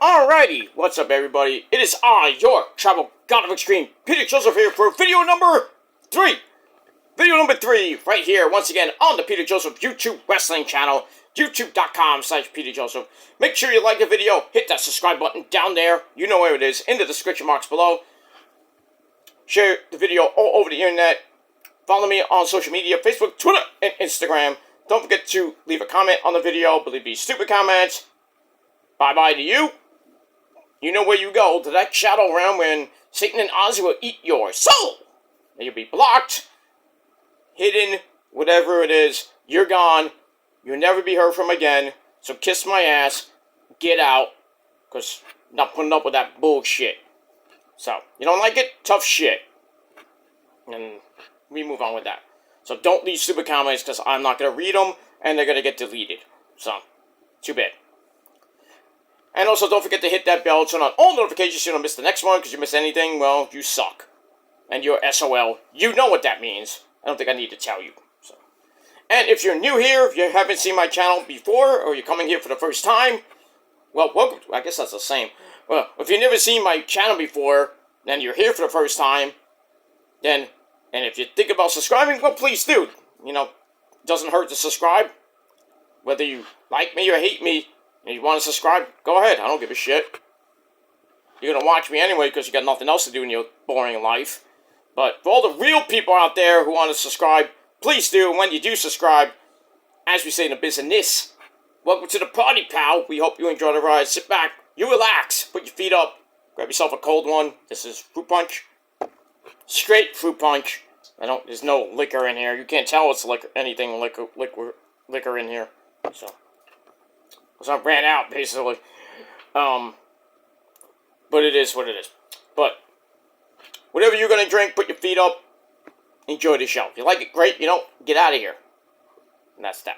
Alrighty, what's up everybody? It is I, your travel god of extreme, Peter Joseph here for video number 3. Video number 3, right here, once again, on the Peter Joseph YouTube wrestling channel, youtube.com/Peter Joseph. Make sure you like the video, hit that subscribe button down there, you know where it is, in the description box below. Share the video all over the internet. Follow me on social media, Facebook, Twitter, and Instagram. Don't forget to leave a comment on the video, believe these stupid comments. Bye-bye to you. You know where you go, to that shadow realm when Satan and Ozzy will eat your soul. And you'll be blocked, hidden, whatever it is. You're gone. You'll never be heard from again. So kiss my ass. Get out. Because I'm not putting up with that bullshit. So, you don't like it? Tough shit. And we move on with that. So don't leave stupid comments because I'm not going to read them and they're going to get deleted. So, too bad. And also, don't forget to hit that bell, turn on all notifications so you don't miss the next one, because you miss anything, well, you suck. And you're SOL. You know what that means. I don't think I need to tell you. So. And if you're new here, if you haven't seen my channel before, or you're coming here for the first time, well, welcome. I guess that's the same. Well, if you've never seen my channel before, and you're here for the first time, then, and if you think about subscribing, well, please do. You know, it doesn't hurt to subscribe. Whether you like me or hate me, and you want to subscribe, go ahead. I don't give a shit. You're going to watch me anyway because you got nothing else to do in your boring life. But for all the real people out there who want to subscribe, please do. And when you do subscribe, as we say in the business, welcome to the party, pal. We hope you enjoy the ride. Sit back, you relax, put your feet up, grab yourself a cold one. This is fruit punch. Straight fruit punch. There's no liquor in here. You can't tell it's liquor in here. So I ran out, basically. But it is what it is. But whatever you're going to drink, put your feet up. Enjoy the show. If you like it, great. You don't, get out of here. And that's that.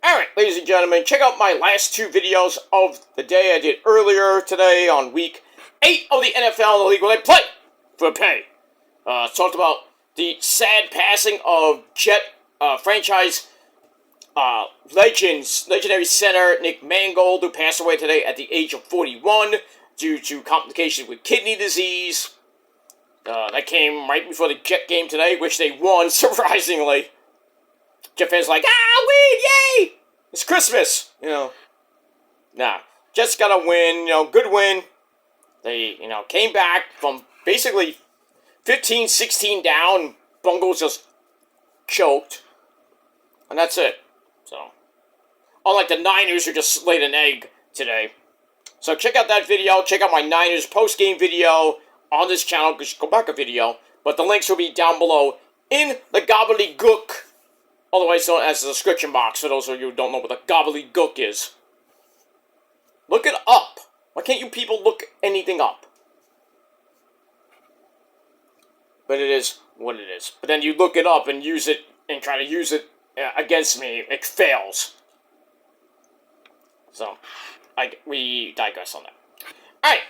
Alright, ladies and gentlemen, check out my last 2 videos of the day I did earlier today on week 8 of the NFL, the league where they play for pay. Talked about the sad passing of Jet franchise legendary center Nick Mangold, who passed away today at the age of 41 due to complications with kidney disease. That came right before the Jet game today, which they won, surprisingly. Jet fans like, win, yay! It's Christmas, you know. Nah, Jets got a win, good win. They, came back from basically 15-16 down. Bungles just choked. And that's it. So, unlike the Niners who just laid an egg today. So check out that video. Check out my Niners post-game video on this channel. Just go back a video. But the links will be down below in the gobbledygook. Otherwise known as the description box for those of you who don't know what the gobbledygook is. Look it up. Why can't you people look anything up? But it is what it is. But then you look it up and use it and try to use it against me, it fails. So, we digress on that. Alright,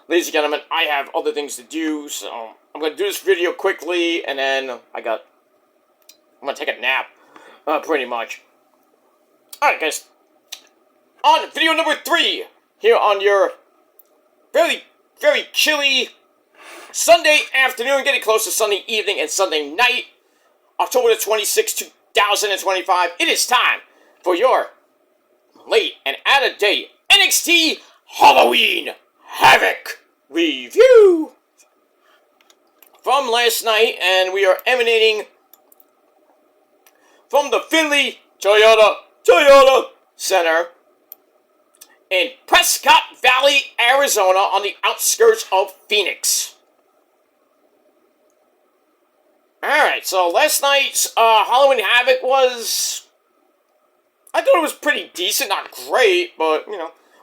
ladies and gentlemen, I have other things to do, so I'm going to do this video quickly, and then I'm going to take a nap, pretty much. Alright, guys. On video number 3, here on your very, very chilly Sunday afternoon, getting close to Sunday evening and Sunday night, October the 26th, 2025, it is time for your late and out-of-date NXT Halloween Havoc review from last night, and we are emanating from the Finley Toyota Center in Prescott Valley, Arizona, on the outskirts of Phoenix. Alright, so last night's Halloween Havoc was, I thought it was pretty decent, not great, but,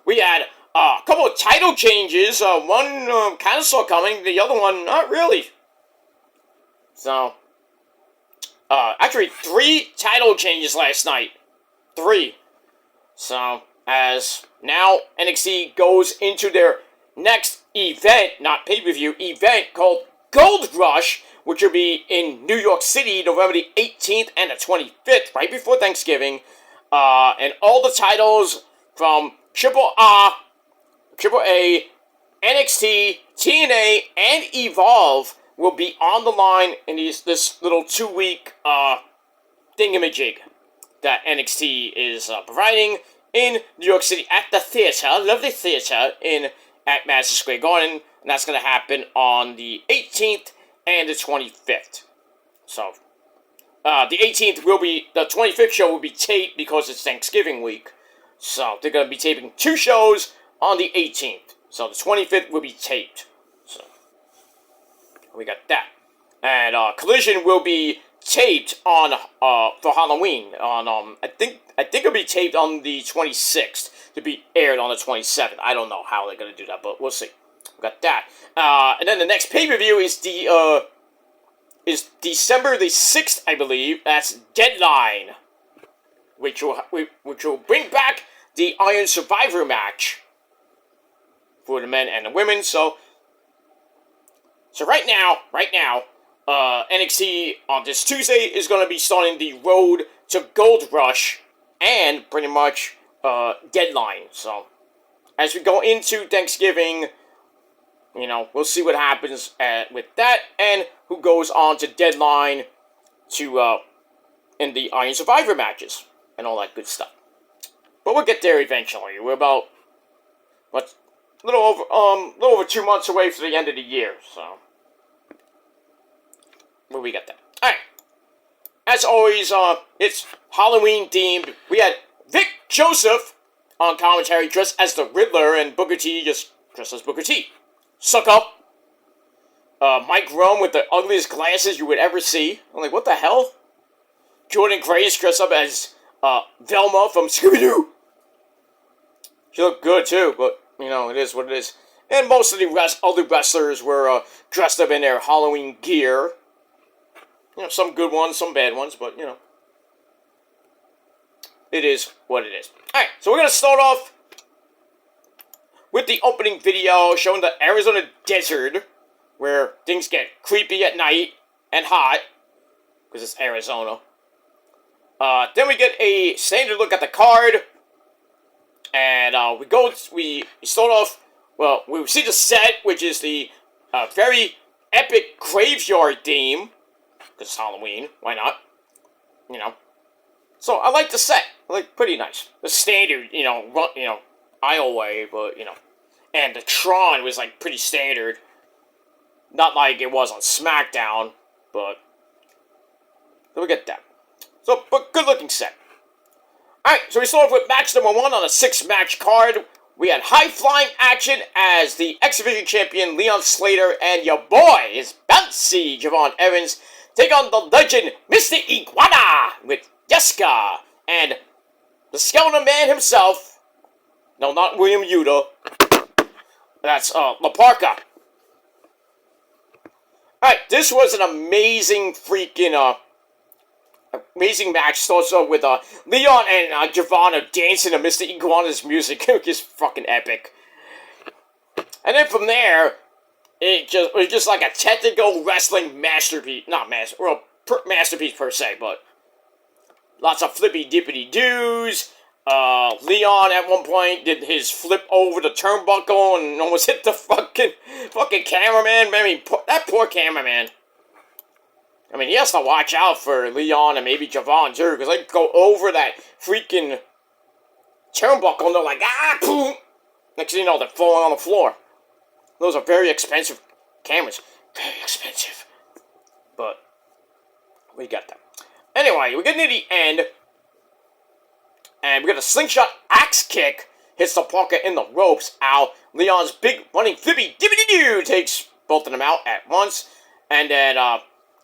we had a couple of title changes. One kind of saw coming, the other one not really. So, actually 3 title changes last night. 3. So, as now NXT goes into their next event, not pay-per-view, event called Gold Rush, which will be in New York City, November the 18th and the 25th, right before Thanksgiving. And all the titles from Triple A, NXT, TNA, and Evolve will be on the line in this little 2-week thingamajig that NXT is providing in New York City at the theater, lovely theater at Madison Square Garden, and that's going to happen on the 18th and the 25th. So, the 18th the 25th show will be taped because it's Thanksgiving week. So, they're going to be taping 2 shows on the 18th. So, the 25th will be taped. So, we got that. And, Collision will be taped on, for Halloween. I think it'll be taped on the 26th to be aired on the 27th. I don't know how they're going to do that, but we'll see. We got that. And then the next pay-per-view is December the 6th, I believe. That's Deadline, which will bring back the Iron Survivor match for the men and the women. So right now, NXT on this Tuesday is going to be starting the road to Gold Rush and pretty much Deadline. So as we go into Thanksgiving, we'll see what happens with that and who goes on to Deadline to in the Iron Survivor matches and all that good stuff. But we'll get there eventually. We're about a little over 2 months away from the end of the year, so we got that. All right. As always, it's Halloween themed. We had Vic Joseph on commentary dressed as the Riddler, and Booker T just dressed as Booker T. Suck up. Mike Rome with the ugliest glasses you would ever see. I'm like, what the hell? Jordan Grace dressed up as Velma from Scooby-Doo. She looked good too, but it is what it is. And most of the other wrestlers were dressed up in their Halloween gear. Some good ones, some bad ones, but it is what it is. Alright, so we're going to start off with the opening video showing the Arizona desert, where things get creepy at night and hot, because it's Arizona. Then we get a standard look at the card, and we start off, well, we see the set, which is the very epic graveyard theme, because it's Halloween, why not? So I like the set, pretty nice. The standard, aisleway, but, and the Tron was, pretty standard. Not like it was on SmackDown, but we get that. So, but good-looking set. Alright, so we start off with match number 1 on a 6-match card. We had high-flying action as the X-Division champion Leon Slater and your boy, his bouncy Javon Evans, take on the legend Mr. Iguana with Jessica and the Skeleton Man himself. No, not William Yuta. That's La Parka. Alright, this was an amazing freaking amazing match. Starts off with Leon and Giovanna dancing to Mr. Iguana's music, which is fucking epic. And then from there, it was just like a technical wrestling masterpiece. Masterpiece per se, but lots of flippy dippity doos. Leon at one point did his flip over the turnbuckle and almost hit the fucking cameraman. That poor cameraman. He has to watch out for Leon and maybe Javon too, because they go over that freaking turnbuckle and they're like, boom! Next thing you know, they're falling on the floor. Those are very expensive cameras. Very expensive. But we got that. Anyway, we're getting to the end. And we got a slingshot axe kick. Hits the Parker in the ropes. Ow. Leon's big running flippy dippity doo takes both of them out at once. And then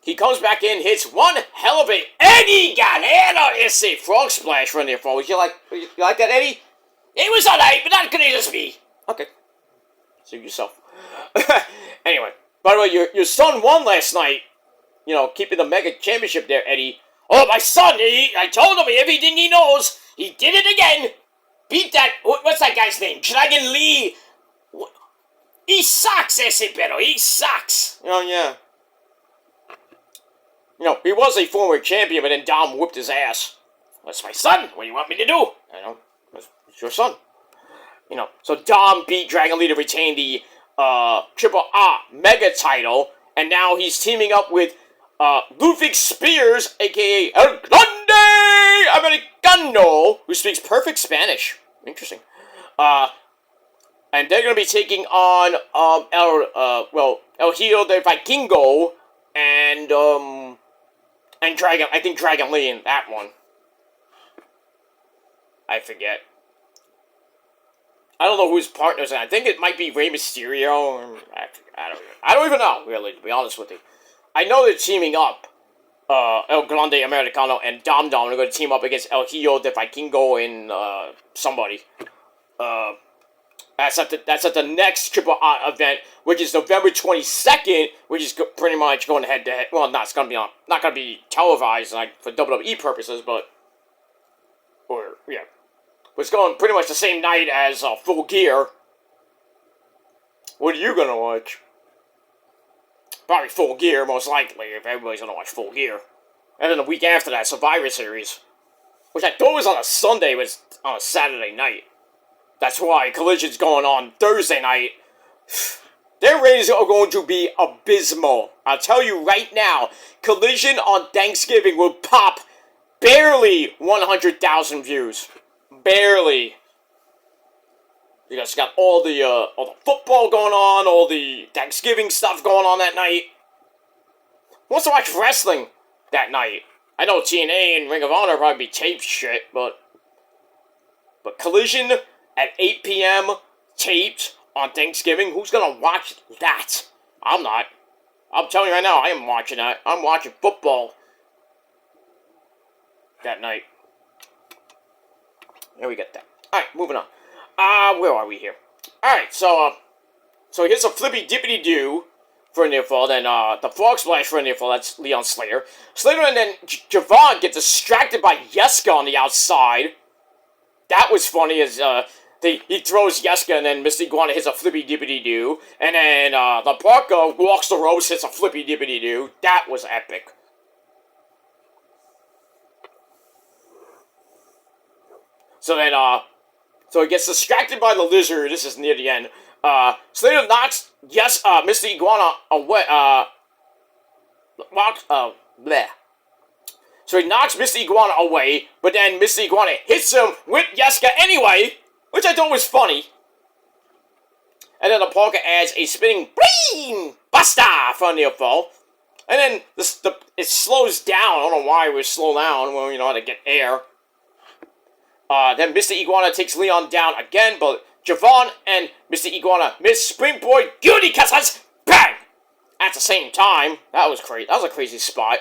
he comes back in, hits one hell of a Eddie Galera. It's a frog splash from there forward. You like that, Eddie? It was alright, but not good as me. Okay. Suit yourself. Anyway, by the way, your son won last night. Keeping the Mega Championship there, Eddie. Oh, my son, I told him everything he knows. He did it again. Beat that, what's that guy's name? Dragon Lee. He sucks, ese pero. He sucks. Oh, yeah. He was a former champion, but then Dom whooped his ass. That's my son. What do you want me to do? I know. It's your son. So Dom beat Dragon Lee to retain the Triple A Mega title, and now he's teaming up with Ludwig Spears, aka El Grande Americano, who speaks perfect Spanish. Interesting. And they're going to be taking on El Hijo de Vikingo and Dragon Lee in that one. I forget. I don't know who his partners are. I think it might be Rey Mysterio. I don't even know, really, to be honest with you. I know they're teaming up. El Grande Americano and Dom Dom are going to team up against El Hijo de Vikingo and somebody. That's at the next Triple A event, which is November 22nd, which is pretty much going head to head. Well, not going to be televised like for WWE purposes, but it's going pretty much the same night as Full Gear. What are you gonna watch? Probably Full Gear, most likely, if everybody's gonna watch Full Gear. And then the week after that, Survivor Series, which I thought was on a Sunday, but it's on a Saturday night. That's why Collision's going on Thursday night. Their ratings are going to be abysmal. I'll tell you right now, Collision on Thanksgiving will pop barely 100,000 views. Barely. You guys got all the football going on, all the Thanksgiving stuff going on that night. Who wants to watch wrestling that night? I know TNA and Ring of Honor probably be taped shit, but Collision at 8 p.m. taped on Thanksgiving. Who's gonna watch that? I'm not. I'm telling you right now, I am watching that. I'm watching football that night. There we get that. Alright, moving on. Where are we here? Alright, so here's a flippy dippity doo for a near fall, then the frog splash for a near fall, that's Leon Slater. Slater and then Javon get distracted by Yeska on the outside. That was funny as he throws Yeska and then Mr. Iguana hits a flippy dippity doo. And then the Parker walks the ropes, hits a flippy dippity doo. That was epic. So then, so he gets distracted by the lizard. This is near the end. Slater knocks Mr. Iguana away. Bleh. So he knocks Mr. Iguana away, but then Mr. Iguana hits him with Yeska anyway, which I thought was funny. And then the Parker adds a spinning brain buster for a near fall. And then it slows down. I don't know why it would slow down. Well, you know how to get air. Then Mr. Iguana takes Leon down again, but Javon and Mr. Iguana miss Springboard Beauty Kisses! Bang! At the same time. That was crazy. That was a crazy spot.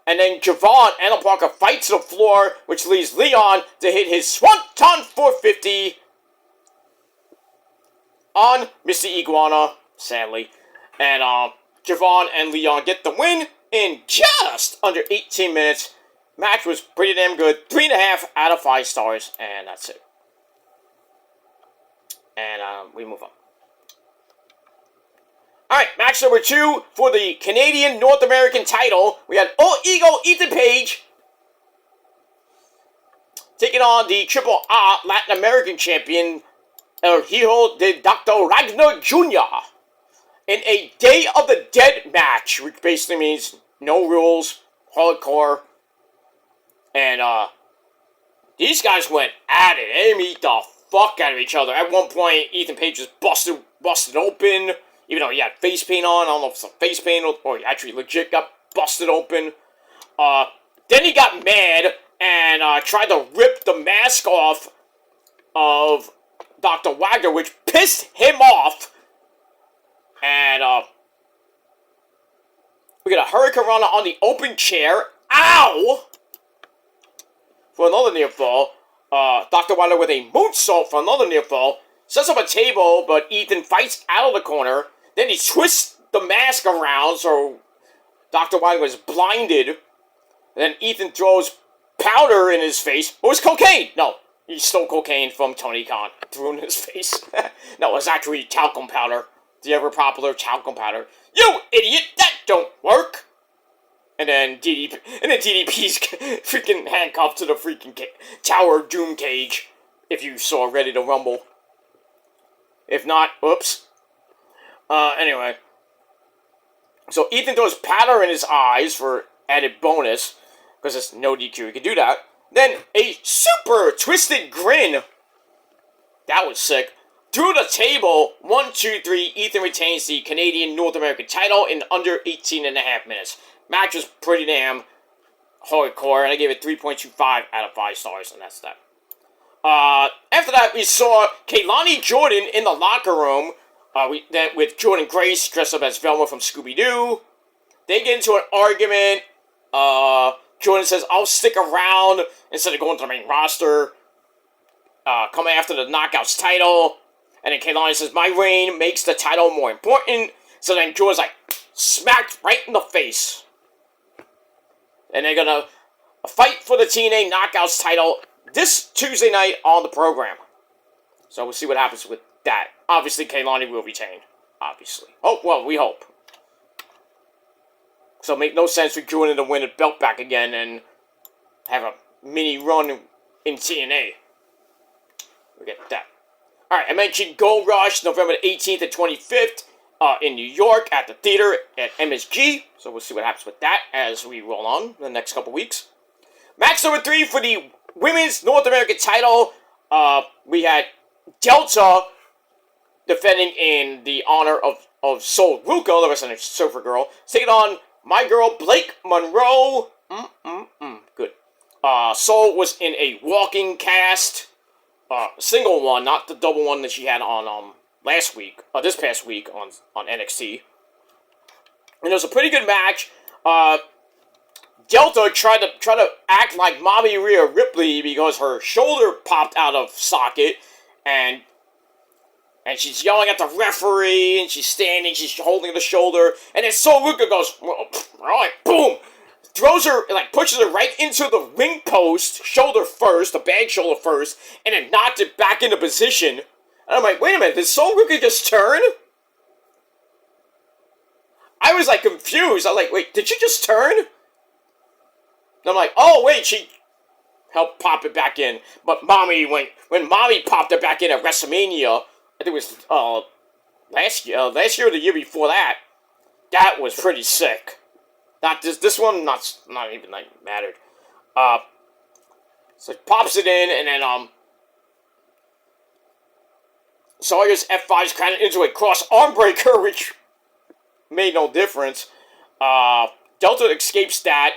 And then Javon and the Parker fight to the floor, which leaves Leon to hit his Swanton 450 on Mr. Iguana, sadly. And Javon and Leon get the win in just under 18 minutes. Match was pretty damn good. 3.5 out of 5 stars, and that's it. And we move on. Alright, match number 2 for the Canadian North American title. We had All Ego Ethan Page taking on the Triple A Latin American champion El Hijo de Dr. Ragnar Jr. in a Day of the Dead match, which basically means no rules, hardcore. And, these guys went at it. They beat the fuck out of each other. At one point, Ethan Page was busted open, even though he had face paint on. I don't know if it's some face paint or he actually legit got busted open. Then he got mad and, tried to rip the mask off of Dr. Wagner, which pissed him off. And, we got a Hurricane Rana on the open chair. Ow! For another near fall, Dr. Wagner with a moonsault for another near fall. Sets up a table, but Ethan fights out of the corner. Then he twists the mask around, so Dr. Wagner was blinded. And then Ethan throws powder in his face. Oh, it's cocaine! No, he stole cocaine from Tony Khan. Threw it in his face. No, it was actually talcum powder. The ever popular talcum powder. You idiot! That don't work! And then DDP's freaking handcuffed to the freaking Tower of Doom cage. If you saw Ready to Rumble. If not, oops. Anyway. So Ethan throws powder in his eyes for added bonus, because it's no DQ, you can do that. Then a super twisted grin. That was sick. Through the table, 1, 2, 3, Ethan retains the Canadian North American title in under 18.5 minutes. Match was pretty damn hardcore, and I gave it 3.25 out of 5 stars, and that's that. After that, we saw Kehlani Jordan in the locker room, with Jordan Grace dressed up as Velma from Scooby-Doo. They get into an argument. Jordan says, I'll stick around instead of going to the main roster. Coming after the Knockouts title. And then Kehlani says, my reign makes the title more important. So then Jordan's like, smacked right in the face. And they're gonna fight for the TNA Knockouts title this Tuesday night on the program. So we'll see what happens with that. Obviously, Kehlani will retain. Obviously. Oh, well, we hope. So it make no sense for Jordan to win the belt back again and have a mini run in TNA. We get that. Alright, I mentioned Gold Rush, November 18th and 25th in New York at the theater at MSG. So we'll see what happens with that as we roll on the next couple weeks. Match number 3 for the Women's North American title. We had Delta defending in the honor of Sol Ruka, the wrestling surfer girl, taking on my girl Blake Monroe. Good. Sol was in a walking cast. Single one, not the double one that she had on this past week on NXT. And it was a pretty good match. Delta tried to act like Mommy Rhea Ripley because her shoulder popped out of socket, and she's yelling at the referee, and she's standing, she's holding the shoulder, and then Sol Ruka goes, alright, boom! Throws her, like, pushes her right into the ring post, shoulder first, the bag shoulder first, and then knocked it back into position. And I'm like, wait a minute, did Sol Ruka just turn? I was, like, confused. I was like, wait, did she just turn? And I'm like, oh, wait, she helped pop it back in. But when Mommy popped it back in at WrestleMania, I think it was, last year or the year before that, that was pretty sick. Not this one, not even like mattered. So he pops it in, and then Sawyer's F5's kind of into a cross arm breaker, which made no difference. Delta escapes that.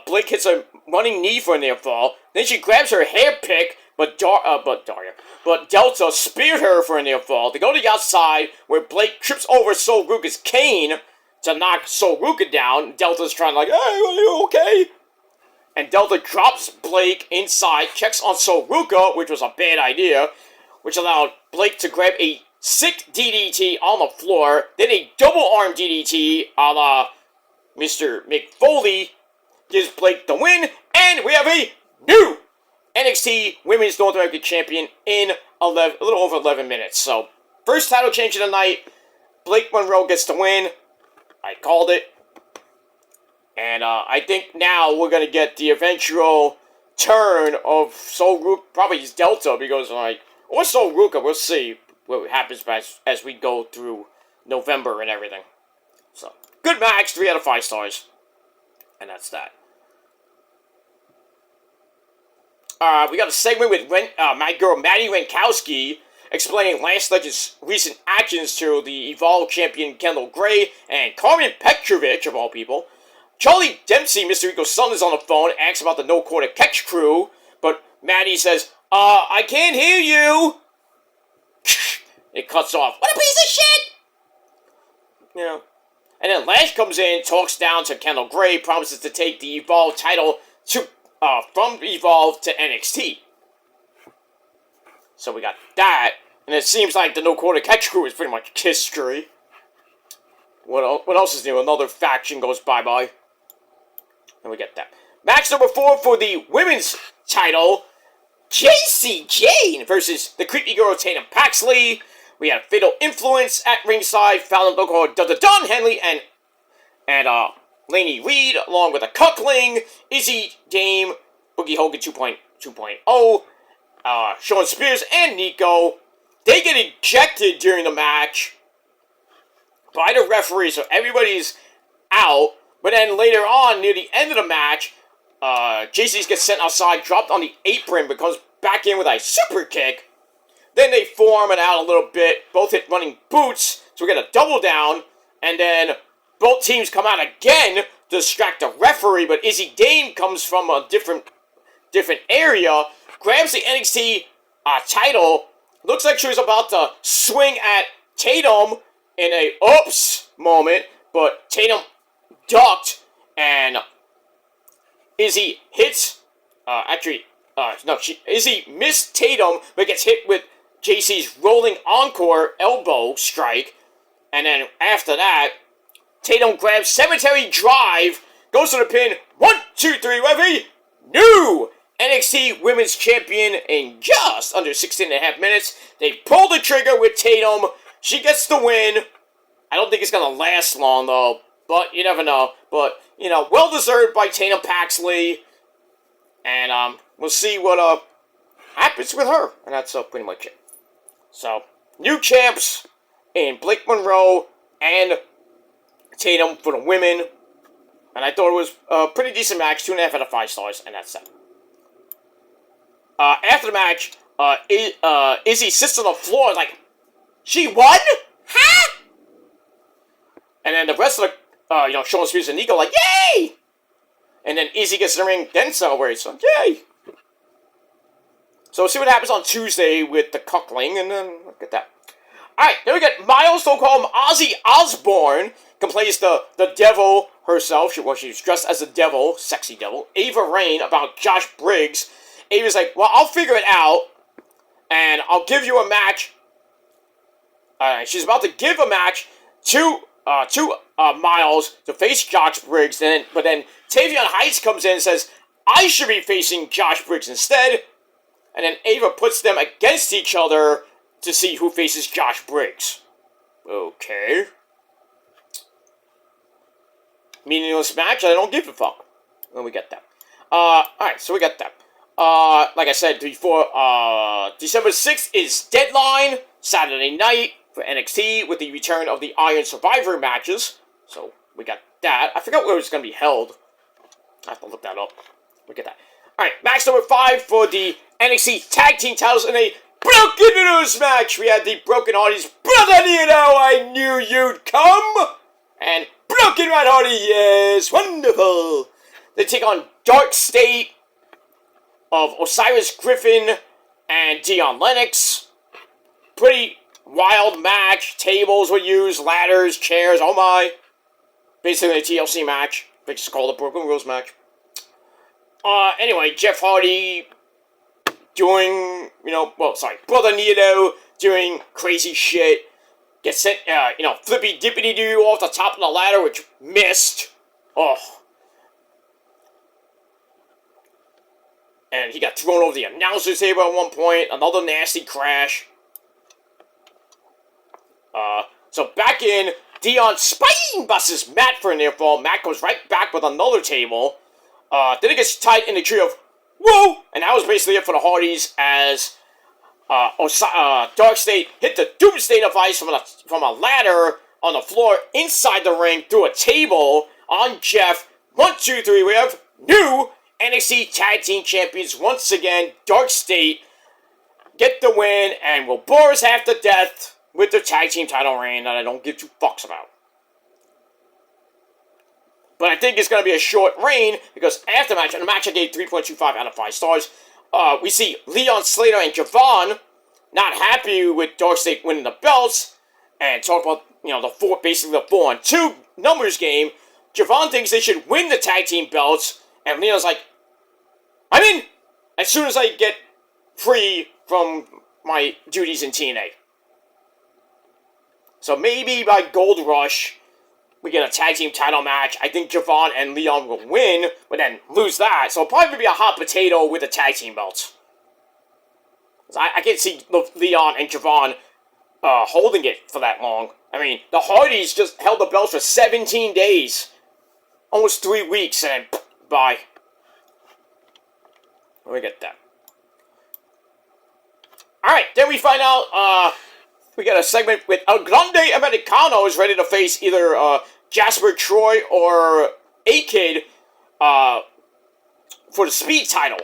Blake hits a running knee for a near fall. Then she grabs her hair pick, but Delta speared her for a near fall. They go to the outside, where Blake trips over Sol Ruka's cane to knock Sol Ruka down. Delta's trying like, hey, are you okay? And Delta drops Blake inside, checks on Sol Ruka, which was a bad idea, which allowed Blake to grab a sick DDT on the floor, then a double-arm DDT a la Mr. Mick Foley, gives Blake the win, and we have a new NXT Women's North American Champion in a little over 11 minutes. So, first title change of the night, Blake Monroe gets the win. I called it. And I think now we're going to get the eventual turn of Sol Ruka, probably he's Delta, because or Sol Ruka, we'll see what happens as we go through November and everything. So, good match, 3 out of 5 stars. And that's that. We got a segment with my girl Maddie Rankowski explaining Lance Legend's recent actions to the Evolve champion Kendall Gray and Carmen Petrovich, of all people. Charlie Dempsey, Mr. Rico's son, is on the phone, asks about the No Quarter Catch crew, but Maddie says, I can't hear you! It cuts off. What a piece of shit! You know. And then Lash comes in, talks down to Kendall Gray, promises to take the Evolve title from Evolve to NXT. So we got that, and it seems like the No Quarter Catch crew is pretty much history. What else is new? Another faction goes bye-bye. And we get that. Match number 4 for the women's title. JC Jane versus the creepy girl Tatum Paxley. We had Fatal Influence at ringside. Fallon Local, Don Henley, and Laney Reed, along with a Cuckling, Izzy, Dame, Boogie Hogan 2.0, Sean Spears, and Nico. they get ejected during the match by the referee, so everybody's out. But then later on, near the end of the match, JC gets sent outside, dropped on the apron, but comes back in with a super kick. Then they form and out a little bit, both hit running boots, so we get a double down, and then both teams come out again to distract the referee, but Izzy Dame comes from a different area, grabs the NXT title, looks like she was about to swing at Tatum in a oops moment, but Tatum ducked, and Izzy hits, Izzy missed Tatum, but gets hit with JC's rolling encore elbow strike, and then after that, Tatum grabs Cemetery Drive, goes to the pin, 1, 2, 3, referee, new NXT Women's Champion in just under 16.5 minutes. They pull the trigger with Tatum, she gets the win. I don't think it's going to last long, though, but you never know. But, well-deserved by Tatum Paxley, and we'll see what happens with her, and that's pretty much it. So, new champs in Blake Monroe and Tatum for the women. And I thought it was a pretty decent match, 2.5 out of 5 stars, and that's it. After the match, Izzy sits on the floor like, she won? Huh? And then the rest of the, Sean Spears and Nico like, yay! And then Izzy gets in the ring, then celebrates, so yay! So we'll see what happens on Tuesday with the cuckling, and then look at that. Alright, then we get Miles, so call him Ozzy Osbourne, plays the devil herself. She's dressed as a devil, sexy devil. Ava Raine about Josh Briggs. Ava's like, well, I'll figure it out, and I'll give you a match. She's about to give a match to Miles to face Josh Briggs, but then Tavion Heights comes in and says, I should be facing Josh Briggs instead. And then Ava puts them against each other to see who faces Josh Briggs. Okay. Meaningless match, I don't give a fuck. Well, we get that. Alright, so we got that. Like I said before, December 6th is Deadline, Saturday night for NXT, with the return of the Iron Survivor matches. So, we got that. I forgot where it's going to be held. I have to look that up. We get that. Alright, match number 5 for the NXT Tag Team titles in a Broken News match. We had the Broken Hardys, Brother Nino, I knew you'd come! And Broken Red Hardy, yes, wonderful! They take on Dark State of Osiris Griffin and Dion Lennox. Pretty wild match. Tables were used, ladders, chairs, oh my. Basically a TLC match. They just called it a Broken Rules match. Anyway, Jeff Hardy doing, Brother Nito doing crazy shit. Gets sent, flippy dippity doo off the top of the ladder, which missed. Oh. And he got thrown over the announcer's table at one point. Another nasty crash. So back in, Dion Spine busts Matt for a near fall. Matt goes right back with another table. Then it gets tied in the tree of whoa! And that was basically it for the Hardys as Dark State hit the Doomsday device from a ladder on the floor inside the ring through a table on Jeff. 1, 2, 3. We have new NXT Tag Team Champions once again. Dark State get the win and will bore us half to death with their Tag Team title reign that I don't give 2 fucks about. But I think it's going to be a short reign because after the match, and the match I gave 3.25 out of 5 stars, we see Leon Slater and Javon not happy with Dark State winning the belts and talk about, basically the 4-on-2 numbers game. Javon thinks they should win the tag team belts, and Leon's like, I'm in as soon as I get free from my duties in TNA. So maybe by Gold Rush, we get a tag team title match. I think Javon and Leon will win, but then lose that. So it'll probably be a hot potato with the tag team belts. I can't see Leon and Javon holding it for that long. I mean, the Hardys just held the belts for 17 days. Almost 3 weeks, and bye. Let me get that. Alright, then we find out, we got a segment with El Grande Americano is ready to face either, Jasper Troy or A-Kid, for the speed title.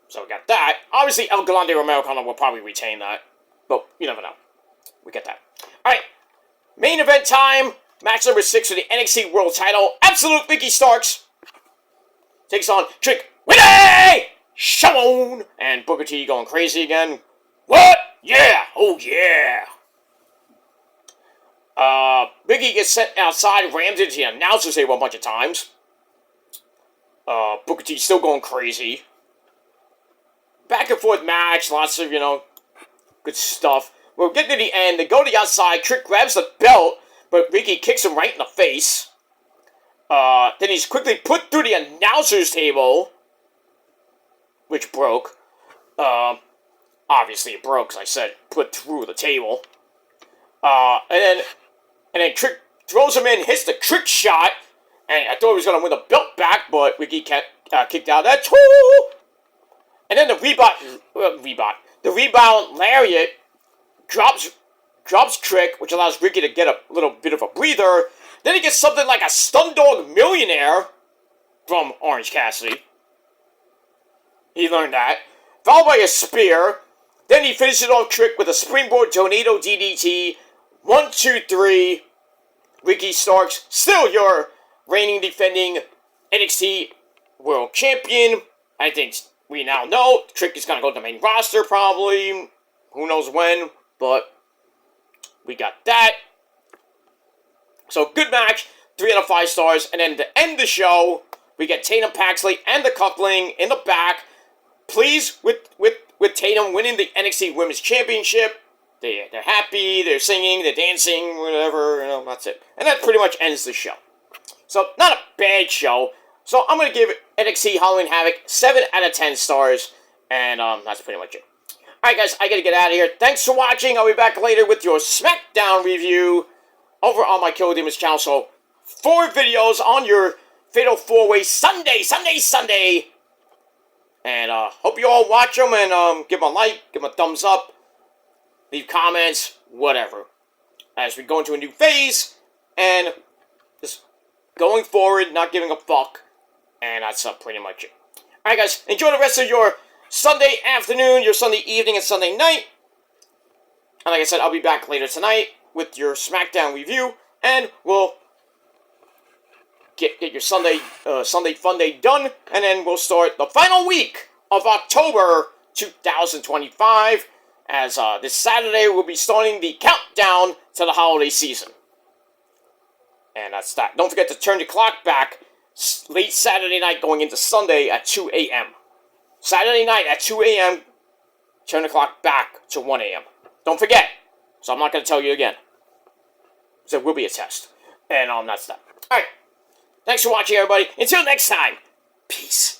So we got that. Obviously, El Grande Americano will probably retain that. But you never know. We get that. Alright. Main event time. Match number 6 for the NXT World title. Absolute Ricky Starks takes on Trick Willie Shamon. And Booker T going crazy again. What? Yeah. Oh, yeah. Biggie gets sent outside, rams into the announcer's table a bunch of times. Booker T still going crazy. Back and forth match, lots of, good stuff. We're getting to the end. They go to the outside. Trick grabs the belt, but Ricky kicks him right in the face. Then he's quickly put through the announcer's table, which broke. Obviously it broke, because I said put through the table. And then Trick throws him in, hits the trick shot, and I thought he was going to win the belt back, but Ricky kicked out that too. And then the rebound lariat drops Trick, which allows Ricky to get a little bit of a breather. Then he gets something like a Stun Dog Millionaire from Orange Cassidy. He learned that. Followed by a spear. Then he finishes off Trick with a springboard tornado DDT. 1, 2, 3. Ricky Starks, still your reigning defending NXT World Champion. I think we now know Trick is going to go to the main roster probably. Who knows when, but we got that. So, good match. 3 out of 5 stars. And then to end the show, we get Tatum Paxley and the Coupling in the back. Pleased with Tatum winning the NXT Women's Championship. They're happy, they're singing, they're dancing, whatever, that's it. And that pretty much ends the show. So, not a bad show. So, I'm going to give NXT Halloween Havoc 7 out of 10 stars. And that's pretty much it. Alright guys, I gotta get out of here. Thanks for watching. I'll be back later with your SmackDown review over on my Killer Demons channel. So, 4 videos on your Fatal 4-Way Sunday. And hope you all watch them and give them a like, give them a thumbs up, leave comments, whatever. As we go into a new phase and just going forward, not giving a fuck. And that's pretty much it. Alright guys, enjoy the rest of your Sunday afternoon, your Sunday evening, and Sunday night. And like I said, I'll be back later tonight with your SmackDown review. And we'll get your Sunday Fun Day done. And then we'll start the final week of October 2025. As this Saturday, we'll be starting the countdown to the holiday season. And that's that. Don't forget to turn your clock back late Saturday night going into Sunday at 2 a.m. Saturday night at 2 a.m., turn the clock back to 1 a.m. Don't forget. So I'm not going to tell you again. So it will be a test. And that's that. Alright. Thanks for watching, everybody. Until next time. Peace.